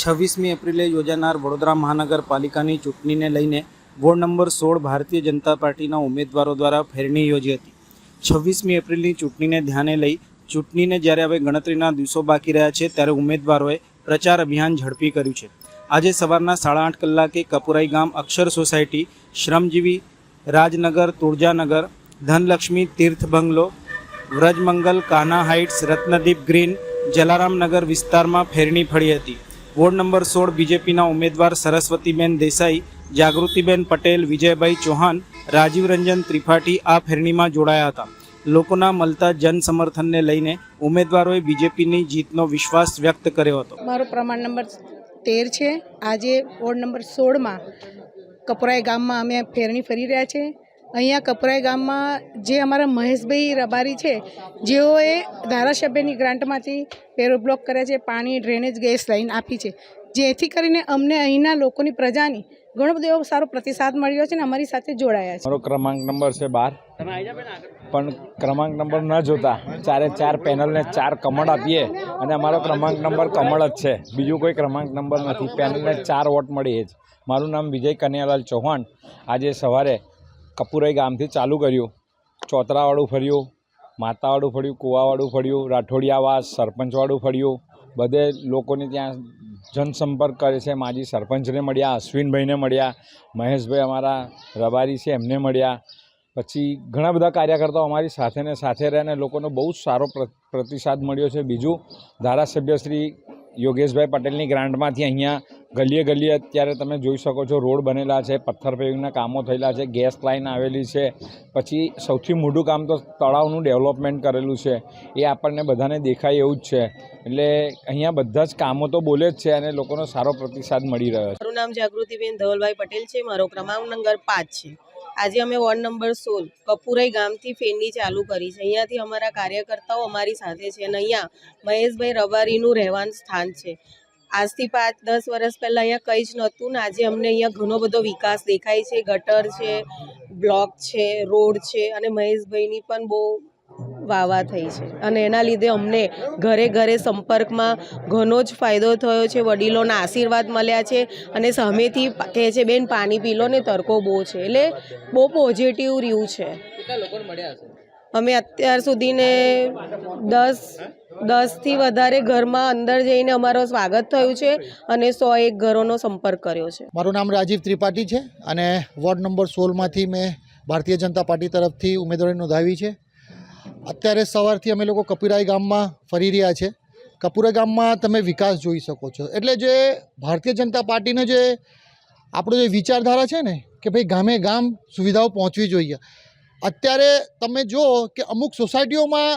26મી એપ્રિલે યોજાનાર વડોદરા મહાનગરપાલિકાની ચૂંટણીને લઈને વોર્ડ નંબર 16 ભારતીય જનતા પાર્ટીના ઉમેદવારો દ્વારા ફેરણી યોજી હતી। 26મી એપ્રિલની ચૂંટણીને ધ્યાને લઈ ચૂંટણીને જ્યારે હવે ગણતરીના દિવસો બાકી રહ્યા છે ત્યારે ઉમેદવારોએ પ્રચાર અભિયાન ઝડપી કર્યું છે। આજે સવારના 8:30 કલાકે કપુરાઈ ગામ અક્ષર સોસાયટી, શ્રમજીવી રાજનગર, તુળજાનગર, ધનલક્ષ્મી તીર્થ બંગલો, વ્રજમંગલ, કાન્હા હાઇટ્સ, રત્નદીપ ગ્રીન, જલારામનગર વિસ્તારમાં ફેરણી ફળી હતી। વોર્ડ નંબર 16 બીજેપીના ઉમેદવાર સરસ્વતીબેન દેસાઈ, જાગૃતિબેન પટેલ, વિજયભાઈ ચૌહાણ, રાજીવ રંજન ત્રિપાઠી આ ફેરણીમાં જોડાયા હતા। લોકોના મળતા જન સમર્થનને લઈને ઉમેદવારોએ બીજેપીની જીતનો વિશ્વાસ વ્યક્ત કર્યો હતો। મારો પ્રમાણ નંબર 13 છે। આજે વોર્ડ નંબર 16માં કપરાઈ ગામમાં અમે ફેરણી ફરી રહ્યા છે। અહીંયા કપરાઈ ગામમાં જે અમારા મહેશભાઈ રબારી છે, જેઓએ ધારાસભ્યની ગ્રાન્ટમાંથી પેરો બ્લોક કર્યા છે, પાણી, ડ્રેનેજ, ગેસ લાઈન આપી છે, જેથી કરીને અમને અહીંના લોકોની પ્રજાની ઘણો બધો એવો સારો પ્રતિસાદ મળ્યો છે અને અમારી સાથે જોડાયા છે। મારો ક્રમાંક નંબર છે 12, પણ ક્રમાંક નંબર ન જોતા 4 પેનલને 4 કમળ આપીએ અને અમારો ક્રમાંક નંબર કમળ જ છે, બીજું કોઈ ક્રમાંક નંબર નથી। પેનલને 4 વોટ મળી જ। મારું નામ વિજય કનૈયાલાલ ચૌહાણ। આજે સવારે કપુરાઈ ગામથી ચાલુ કર્યું, ચોતરાવાળું ફર્યું, માતાવાળું ફર્યું, કુવાવાળું ફર્યું, રાઠોડિયાવાસ, સરપંચવાળું ફર્યું, બધે લોકોને ત્યાં જનસંપર્ક કરે છે। માજી સરપંચને મળ્યા, અશ્વિનભાઈને મળ્યા, મહેશભાઈ અમારા રબારી છે એમને મળ્યા, પછી ઘણા બધા કાર્યકર્તાઓ અમારી સાથે ને સાથે રહે અને લોકોનો બહુ જ સારો પ્રતિસાદ મળ્યો છે। બીજું, ધારાસભ્ય શ્રી યોગેશભાઈ પટેલની ગ્રાન્ટમાંથી અહીંયા ગલીએ ગલીએ અત્યારે તમે જોઈ શકો છો રોડ બનેલા છે, પથ્થર પેવિંગના કામો થયેલા છે, ગેસ લાઇન આવેલી છે, પછી સૌથી મોટું કામ તો તળાવનું ડેવલપમેન્ટ કરેલું છે, એ આપણને બધાને દેખાય એવું જ છે। એટલે અહીંયા બધા જ કામો તો બોલે જ છે અને લોકોનો સારો પ્રતિસાદ મળી રહ્યો છે। મારું નામ જાગૃતિબેન ધવલભાઈ પટેલ છે। મારો ક્રમાંક નંબર 5 છે। આજે અમે વોર્ડ નંબર 16 કપુરાઈ ગામથી ફેરણી ચાલુ કરી છે। અહીંયાથી અમારા કાર્યકર્તાઓ અમારી સાથે છે અને અહીંયા મહેશભાઈ રબારીનું રહેવાનું સ્થાન છે। આજથી 5-10 વર્ષ પહેલાં અહીંયા કંઈ જ નહોતું ને આજે અમને અહીંયા ઘણો બધો વિકાસ દેખાય છે। ગટર છે, બ્લોક છે, રોડ છે અને મહેશભાઈની પણ બહુ વાવા થઈ છે અને એના લીધે અમને ઘરે ઘરે સંપર્કમાં ઘણો જ ફાયદો થયો છે। વડીલોના આશીર્વાદ મળ્યા છે અને સામેથી કહે છે બેન પાણી પી લો ને તડકો બહુ છે, એટલે બહુ પોઝિટિવ રહ્યું છે। અમે અત્યાર સુધીને 10થી વધારે ઘરમાં અંદર જઈને અમારો સ્વાગત થયું છે અને 101 ઘરોનો સંપર્ક કર્યો છે। મારું નામ રાજીવ ત્રિપાઠી છે અને વોર્ડ નંબર 16માંથી મેં ભારતીય જનતા પાર્ટી તરફથી ઉમેદવારી નોંધાવી છે। અત્યારે સવારથી અમે લોકો કપુરાઈ ગામમાં ફરી રહ્યા છે। કપુરાઈ ગામમાં તમે વિકાસ જોઈ શકો છો। એટલે જે ભારતીય જનતા પાર્ટીનો જે આપણો જે વિચારધારા છે ને કે ભાઈ ગામે ગામ સુવિધાઓ પહોંચવી જોઈએ। અત્યારે તમે જુઓ કે અમુક સોસાયટીઓમાં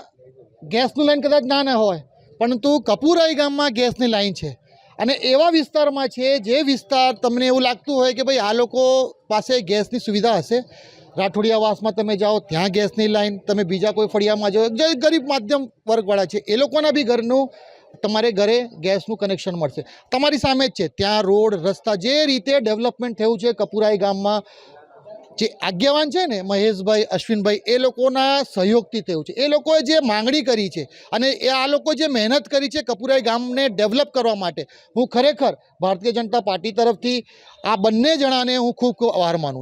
ગેસની લાઈન કદાચ ના હોય, પરંતુ કપુરાઈ ગામમાં ગેસની લાઈન છે અને એવા વિસ્તારમાં છે જે વિસ્તાર તમને એવું લાગતું હોય કે ભાઈ આ લોકો પાસે ગેસની સુવિધા હશે। રાઠોડિયાવાસમાં તમે જાઓ ત્યાં ગેસની લાઈન, તમે બીજા કોઈ ફળિયામાં જાઓ જે ગરીબ માધ્યમ વર્ગવાળા છે એ લોકોના બી ઘરનું તમારે ઘરે ગેસનું કનેક્શન મળશે। તમારી સામે જ છે, ત્યાં રોડ રસ્તા જે રીતે ડેવલપમેન્ટ થયું છે કપુરાઈ ગામમાં, જે આગેવાન છે ને મહેશભાઈ, અશ્વિનભાઈ, એ લોકોના સહયોગથી થયું છે। એ લોકોએ જે માંગણી કરી છે અને એ આ લોકો જે મહેનત કરી છે કપુરાઈ ગામને ડેવલપ કરવા માટે, હું ખરેખર ભારતીય જનતા પાર્ટી તરફથી આ બંને જણાને હું ખૂબ ખૂબ આભાર માનું છું।